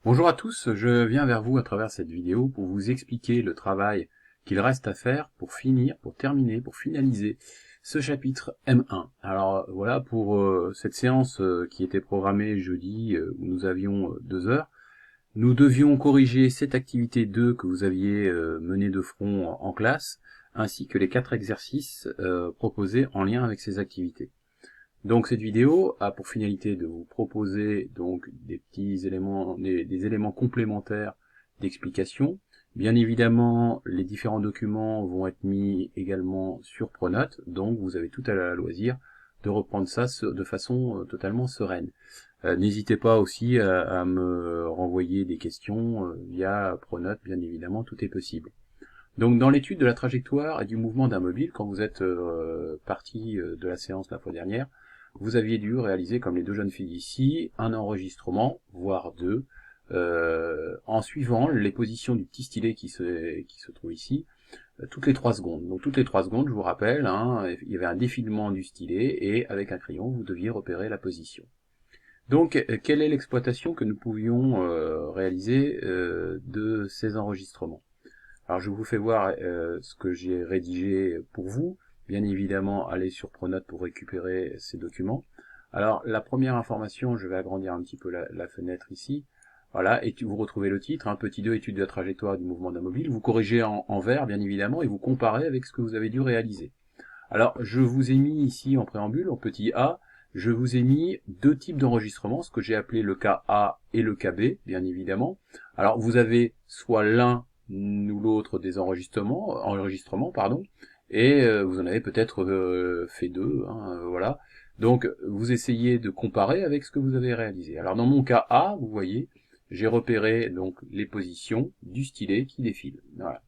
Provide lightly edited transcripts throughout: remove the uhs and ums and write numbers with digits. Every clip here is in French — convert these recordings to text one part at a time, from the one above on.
Bonjour à tous, je viens vers vous à travers cette vidéo pour vous expliquer le travail qu'il reste à faire pour finaliser ce chapitre M1. Alors voilà pour cette séance qui était programmée jeudi où nous avions 2 heures. Nous devions corriger cette activité 2 que vous aviez menée de front en classe, ainsi que les 4 exercices proposés en lien avec ces activités. Donc cette vidéo a pour finalité de vous proposer donc des petits éléments, des éléments complémentaires d'explication. Bien évidemment, les différents documents vont être mis également sur Pronote, donc vous avez tout à la loisir de reprendre ça de façon totalement sereine. N'hésitez pas aussi à me renvoyer des questions via Pronote, bien évidemment, tout est possible. Donc dans l'étude de la trajectoire et du mouvement d'un mobile, quand vous êtes parti de la séance la fois dernière, vous aviez dû réaliser, comme les deux jeunes filles ici, un enregistrement, voire deux, en suivant les positions du petit stylet qui se trouve ici, toutes les 3 secondes. Donc toutes les 3 secondes, je vous rappelle, hein, il y avait un défilement du stylet, et avec un crayon, vous deviez repérer la position. Donc, quelle est l'exploitation que nous pouvions réaliser de ces enregistrements? Alors je vous fais voir ce que j'ai rédigé pour vous. Bien évidemment, allez sur Pronote pour récupérer ces documents. Alors la première information, je vais agrandir un petit peu la fenêtre ici. Voilà, et vous retrouvez le titre, hein, petit 2, étude de la trajectoire du mouvement d'un mobile. Vous corrigez en vert, bien évidemment, et vous comparez avec ce que vous avez dû réaliser. Alors, je vous ai mis ici en préambule, en petit a, je vous ai mis deux types d'enregistrements, ce que j'ai appelé le cas A et le cas B, bien évidemment. Alors, vous avez soit l'un ou l'autre des enregistrements, pardon, et vous en avez peut-être fait deux, hein, voilà. Donc, vous essayez de comparer avec ce que vous avez réalisé. Alors, dans mon cas A, vous voyez, j'ai repéré donc les positions du stylet qui défile. Voilà.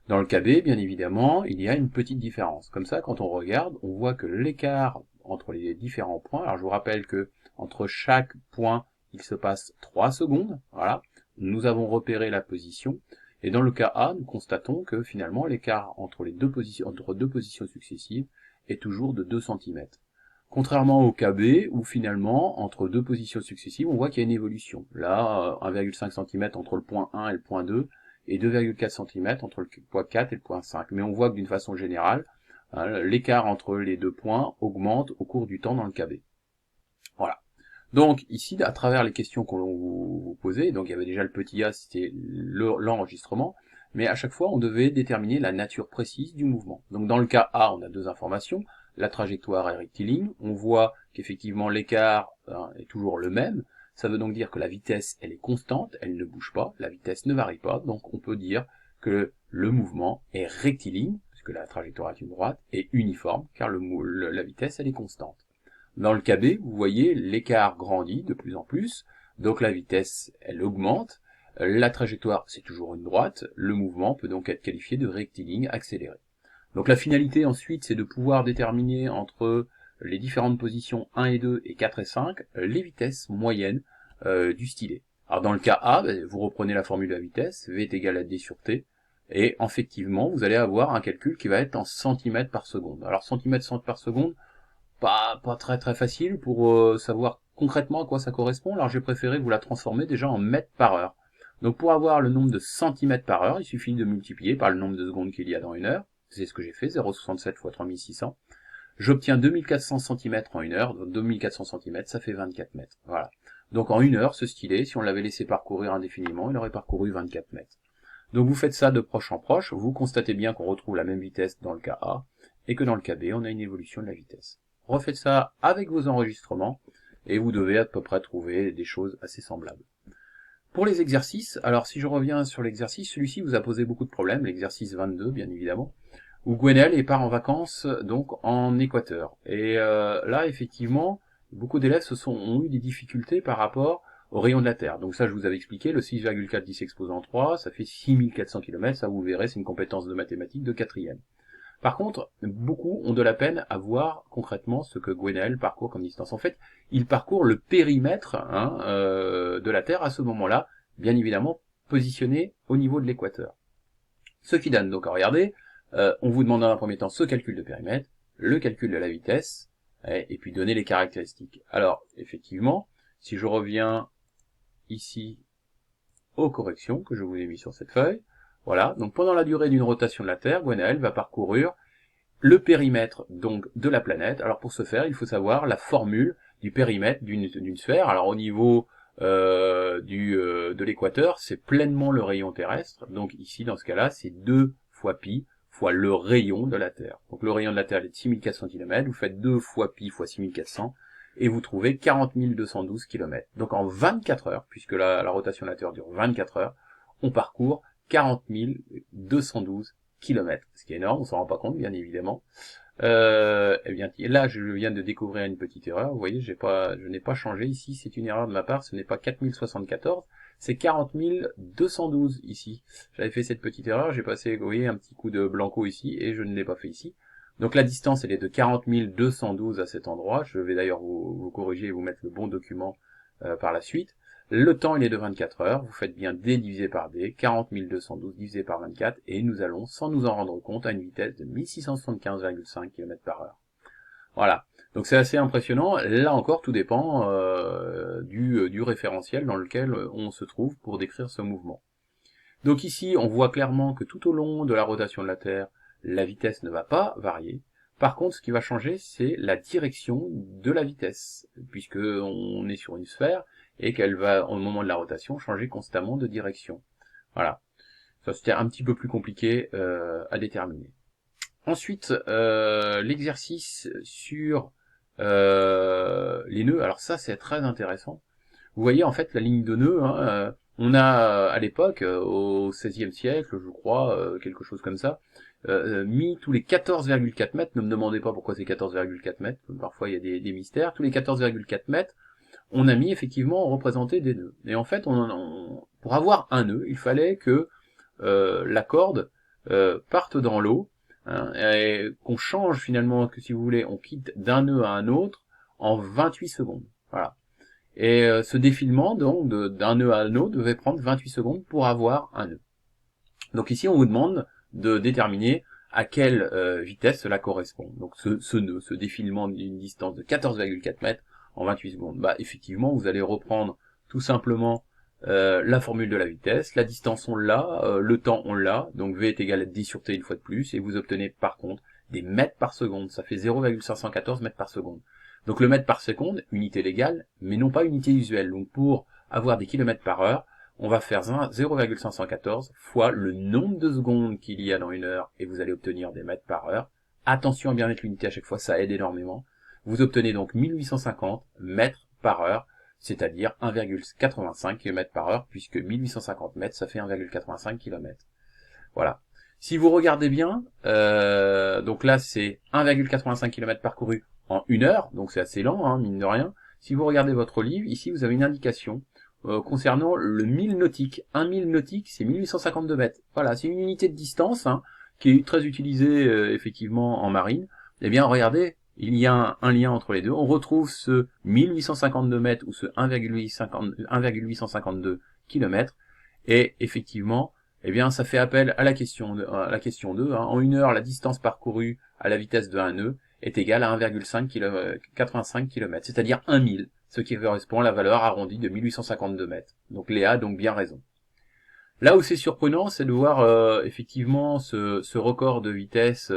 Dans le KB, bien évidemment, il y a une petite différence. Comme ça, quand on regarde, on voit que l'écart entre les différents points, alors je vous rappelle que entre chaque point, il se passe 3 secondes, voilà, nous avons repéré la position, et dans le cas A, nous constatons que finalement l'écart entre deux positions successives est toujours de 2 cm. Contrairement au KB, où finalement, entre deux positions successives, on voit qu'il y a une évolution. Là, 1,5 cm entre le point 1 et le point 2, et 2,4 cm entre le point 4 et le point 5. Mais on voit que d'une façon générale, hein, l'écart entre les deux points augmente au cours du temps dans le KB. Voilà. Donc ici, à travers les questions qu'on vous posait, donc il y avait déjà le petit a, c'était l'enregistrement, mais à chaque fois, on devait déterminer la nature précise du mouvement. Donc dans le cas A, on a deux informations, la trajectoire est rectiligne, on voit qu'effectivement l'écart est toujours le même, ça veut donc dire que la vitesse, elle est constante, elle ne bouge pas, la vitesse ne varie pas, donc on peut dire que le mouvement est rectiligne, puisque la trajectoire est une droite, et uniforme, car la vitesse, elle est constante. Dans le KB, vous voyez, l'écart grandit de plus en plus, donc la vitesse, elle augmente, la trajectoire, c'est toujours une droite, le mouvement peut donc être qualifié de rectiligne accéléré. Donc la finalité ensuite, c'est de pouvoir déterminer entre les différentes positions 1 et 2 et 4 et 5, les vitesses moyennes du stylet. Alors dans le cas A, vous reprenez la formule de la vitesse, V est égal à D sur T, et effectivement, vous allez avoir un calcul qui va être en centimètres par seconde. Alors centimètres par seconde, pas très facile pour savoir concrètement à quoi ça correspond, alors j'ai préféré vous la transformer déjà en mètres par heure. Donc pour avoir le nombre de centimètres par heure, il suffit de multiplier par le nombre de secondes qu'il y a dans une heure, c'est ce que j'ai fait, 0,67 fois 3600. J'obtiens 2400 cm en une heure, donc 2400 cm, ça fait 24 mètres. Voilà. Donc en une heure, ce stylet, si on l'avait laissé parcourir indéfiniment, il aurait parcouru 24 mètres. Donc vous faites ça de proche en proche, vous constatez bien qu'on retrouve la même vitesse dans le cas A, et que dans le cas B, on a une évolution de la vitesse. Refaites ça avec vos enregistrements, et vous devez à peu près trouver des choses assez semblables. Pour les exercices, alors si je reviens sur l'exercice, celui-ci vous a posé beaucoup de problèmes, l'exercice 22 bien évidemment, où Gwenelle part en vacances donc en Équateur. Et là, effectivement, beaucoup d'élèves ont eu des difficultés par rapport au rayon de la Terre. Donc ça, je vous avais expliqué, le 6,4 10 exposant 3, ça fait 6400 km, ça vous verrez, c'est une compétence de mathématiques de quatrième. Par contre, beaucoup ont de la peine à voir concrètement ce que Gwenelle parcourt comme distance. En fait, il parcourt le périmètre de la Terre à ce moment-là, bien évidemment positionné au niveau de l'équateur. Ce qui donne, donc regardez, on vous demande dans un premier temps ce calcul de périmètre, le calcul de la vitesse, et puis donner les caractéristiques. Alors, effectivement, si je reviens ici aux corrections que je vous ai mis sur cette feuille. Voilà, donc pendant la durée d'une rotation de la Terre, Gwenaël va parcourir le périmètre donc de la planète. Alors pour ce faire, il faut savoir la formule du périmètre d'une sphère. Alors au niveau de l'équateur, c'est pleinement le rayon terrestre. Donc ici, dans ce cas-là, c'est 2 fois pi fois le rayon de la Terre. Donc le rayon de la Terre est de 6400 km, vous faites 2 fois pi fois 6400, et vous trouvez 40 212 km. Donc en 24 heures, puisque la rotation de la Terre dure 24 heures, on parcourt 40 212 km, ce qui est énorme, on s'en rend pas compte, bien évidemment. Eh bien, là, je viens de découvrir une petite erreur. Vous voyez, je n'ai pas changé ici. C'est une erreur de ma part. Ce n'est pas 4074, c'est 40 212 ici. J'avais fait cette petite erreur. J'ai passé, vous voyez, un petit coup de blanco ici et je ne l'ai pas fait ici. Donc la distance, elle est de 40 212 à cet endroit. Je vais d'ailleurs vous corriger et vous mettre le bon document par la suite. Le temps, il est de 24 heures. Vous faites bien D divisé par D, 40 212 divisé par 24, et nous allons, sans nous en rendre compte, à une vitesse de 1675,5 km par heure. Voilà. Donc c'est assez impressionnant. Là encore, tout dépend du référentiel dans lequel on se trouve pour décrire ce mouvement. Donc ici, on voit clairement que tout au long de la rotation de la Terre, la vitesse ne va pas varier. Par contre, ce qui va changer, c'est la direction de la vitesse, puisque on est sur une sphère, et qu'elle va, au moment de la rotation, changer constamment de direction. Voilà. Ça, c'était un petit peu plus compliqué à déterminer. Ensuite, l'exercice sur les nœuds. Alors ça, c'est très intéressant. Vous voyez, en fait, la ligne de nœuds, hein, on a, à l'époque, au XVIe siècle, je crois, quelque chose comme ça, mis tous les 14,4 mètres, ne me demandez pas pourquoi c'est 14,4 mètres, parfois il y a des mystères, tous les 14,4 mètres, on a mis effectivement représenté des nœuds. Et en fait, pour avoir un nœud, il fallait que la corde parte dans l'eau, hein, et qu'on change finalement, que si vous voulez, on quitte d'un nœud à un autre en 28 secondes. Voilà. Et ce défilement donc d'un nœud à un autre devait prendre 28 secondes pour avoir un nœud. Donc ici, on vous demande de déterminer à quelle vitesse cela correspond. Donc ce nœud, ce défilement d'une distance de 14,4 mètres en 28 secondes. Bah effectivement, vous allez reprendre tout simplement la formule de la vitesse, la distance on l'a, le temps on l'a, donc V est égal à 10 sur T une fois de plus, et vous obtenez par contre des mètres par seconde, ça fait 0,514 mètres par seconde. Donc le mètre par seconde, unité légale, mais non pas unité usuelle. Donc pour avoir des kilomètres par heure, on va faire 0,514 fois le nombre de secondes qu'il y a dans une heure, et vous allez obtenir des mètres par heure. Attention à bien mettre l'unité à chaque fois, ça aide énormément. Vous obtenez donc 1850 mètres par heure, c'est-à-dire 1,85 km par heure, puisque 1850 mètres, ça fait 1,85 km. Voilà. Si vous regardez bien, donc là c'est 1,85 km parcouru en une heure, donc c'est assez lent, hein, mine de rien. Si vous regardez votre livre, ici vous avez une indication concernant le 1000 nautique. 1 1000 nautique, c'est 1852 mètres. Voilà, c'est une unité de distance hein, qui est très utilisée effectivement en marine. Eh bien, regardez, il y a un lien entre les deux. On retrouve ce 1852 mètres ou ce 1,852 km. Et effectivement, eh bien, ça fait appel à la question 2. Hein. En une heure, la distance parcourue à la vitesse de un nœud est égale à 1,85 km, c'est-à-dire 1000, ce qui correspond à la valeur arrondie de 1852 mètres. Donc Léa a donc bien raison. Là où c'est surprenant, c'est de voir effectivement ce record de vitesse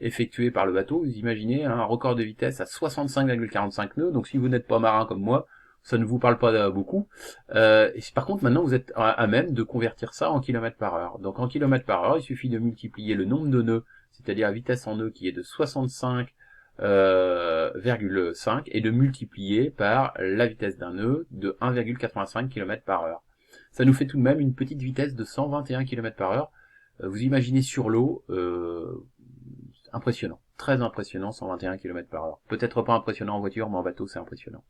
effectué par le bateau. Vous imaginez un record de vitesse à 65,45 nœuds, donc si vous n'êtes pas marin comme moi, ça ne vous parle pas beaucoup. Et par contre, maintenant, vous êtes à même de convertir ça en kilomètres par heure. Donc en kilomètres par heure, il suffit de multiplier le nombre de nœuds, c'est-à-dire la vitesse en nœuds qui est de 65,5 et de multiplier par la vitesse d'un nœud de 1,85 km par heure. Ça nous fait tout de même une petite vitesse de 121 km par heure. Vous imaginez sur l'eau, impressionnant, très impressionnant, 121 km par heure. Peut-être pas impressionnant en voiture, mais en bateau c'est impressionnant.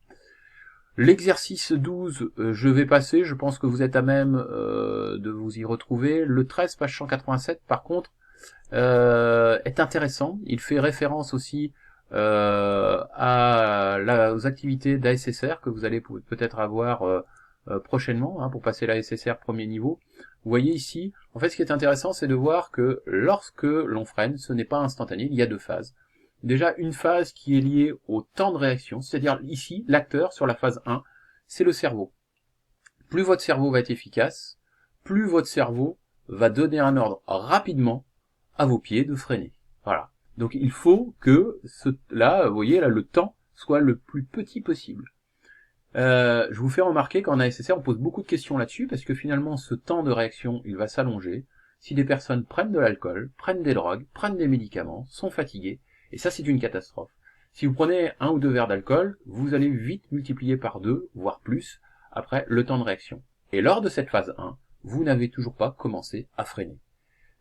L'exercice 12, je vais passer, je pense que vous êtes à même de vous y retrouver. Le 13, page 187, par contre, est intéressant. Il fait référence aussi aux activités d'ASSR que vous allez peut-être avoir prochainement, hein, pour passer l'ASSR premier niveau. Vous voyez ici, en fait ce qui est intéressant c'est de voir que lorsque l'on freine, ce n'est pas instantané, il y a deux phases. Déjà une phase qui est liée au temps de réaction, c'est-à-dire ici, l'acteur sur la phase 1, c'est le cerveau. plus votre cerveau va être efficace, plus votre cerveau va donner un ordre rapidement à vos pieds de freiner. Voilà. Donc il faut que là, vous voyez, là, le temps soit le plus petit possible. Je vous fais remarquer qu'en ASSR, on pose beaucoup de questions là-dessus, parce que finalement, ce temps de réaction, il va s'allonger si des personnes prennent de l'alcool, prennent des drogues, prennent des médicaments, sont fatiguées, et ça, c'est une catastrophe. Si vous prenez 1 ou 2 verres d'alcool, vous allez vite multiplier par 2, voire plus, après le temps de réaction. Et lors de cette phase 1, vous n'avez toujours pas commencé à freiner.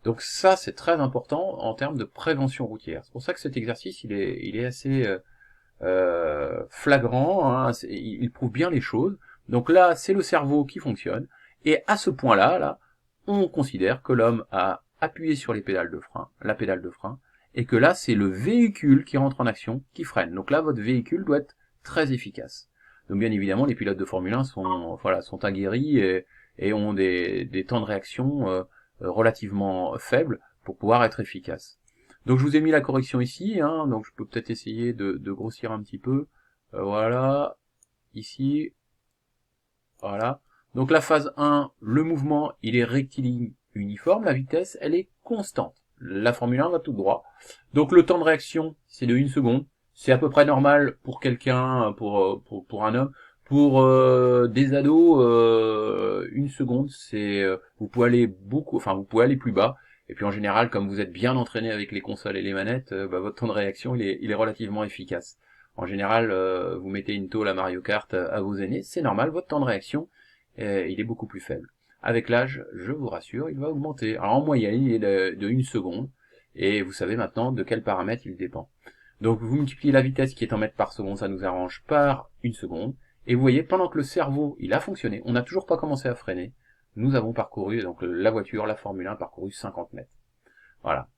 Donc ça, c'est très important en termes de prévention routière. C'est pour ça que cet exercice, il est assez flagrant, hein, il prouve bien les choses. Donc là, c'est le cerveau qui fonctionne, et à ce point-là, là, on considère que l'homme a appuyé sur la pédale de frein, et que là, c'est le véhicule qui rentre en action, qui freine. Donc là, votre véhicule doit être très efficace. Donc bien évidemment, les pilotes de Formule 1 sont aguerris et ont des temps de réaction relativement faibles pour pouvoir être efficaces. Donc je vous ai mis la correction ici, hein, donc je peux peut-être essayer de grossir un petit peu. Voilà, ici, voilà. Donc la phase 1, le mouvement, il est rectiligne uniforme, la vitesse, elle est constante. La Formule 1 va tout droit. Donc le temps de réaction, c'est de 1 seconde. C'est à peu près normal pour quelqu'un, pour un homme. Pour des ados, 1 seconde, c'est vous pouvez aller vous pouvez aller plus bas. Et puis en général, comme vous êtes bien entraîné avec les consoles et les manettes, votre temps de réaction il est relativement efficace. En général, vous mettez une tôle à Mario Kart à vos aînés, c'est normal, votre temps de réaction il est beaucoup plus faible. Avec l'âge, je vous rassure, il va augmenter. Alors en moyenne, il est de 1 seconde, et vous savez maintenant de quel paramètre il dépend. Donc vous multipliez la vitesse qui est en mètres par seconde, ça nous arrange, par 1 seconde, et vous voyez, pendant que le cerveau, il a fonctionné, on n'a toujours pas commencé à freiner, nous avons parcouru, donc la voiture, la Formule 1 a parcouru 50 mètres. Voilà.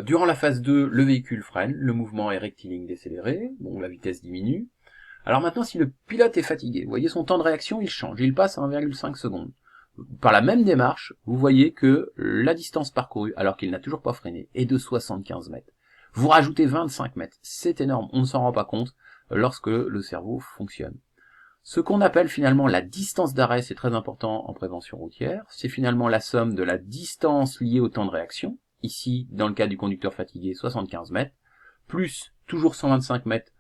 Durant la phase 2, le véhicule freine, le mouvement est rectiligne décéléré, bon, la vitesse diminue. Alors maintenant, si le pilote est fatigué, vous voyez son temps de réaction, il change, il passe à 1,5 secondes. Par la même démarche, vous voyez que la distance parcourue, alors qu'il n'a toujours pas freiné, est de 75 mètres. Vous rajoutez 25 mètres, c'est énorme, on ne s'en rend pas compte lorsque le cerveau fonctionne. Ce qu'on appelle finalement la distance d'arrêt, c'est très important en prévention routière, c'est finalement la somme de la distance liée au temps de réaction, ici, dans le cas du conducteur fatigué, 75 mètres, plus toujours 125 mètres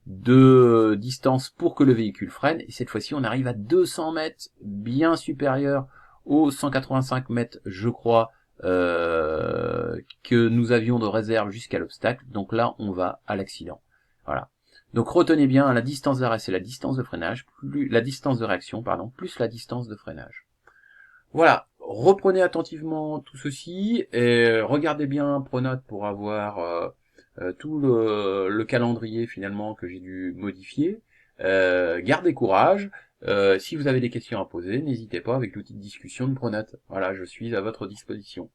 de distance pour que le véhicule freine, et cette fois-ci on arrive à 200 mètres, bien supérieur aux 185 mètres, je crois, que nous avions de réserve jusqu'à l'obstacle, donc là on va à l'accident. Voilà. Donc retenez bien, la distance d'arrêt c'est la distance de freinage, plus la distance de réaction, pardon, plus la distance de freinage. Voilà, reprenez attentivement tout ceci, et regardez bien Pronote pour avoir tout le calendrier finalement que j'ai dû modifier. Gardez courage. Si vous avez des questions à poser, n'hésitez pas avec l'outil de discussion de Pronote. Voilà, je suis à votre disposition.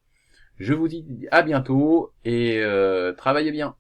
Je vous dis à bientôt et travaillez bien.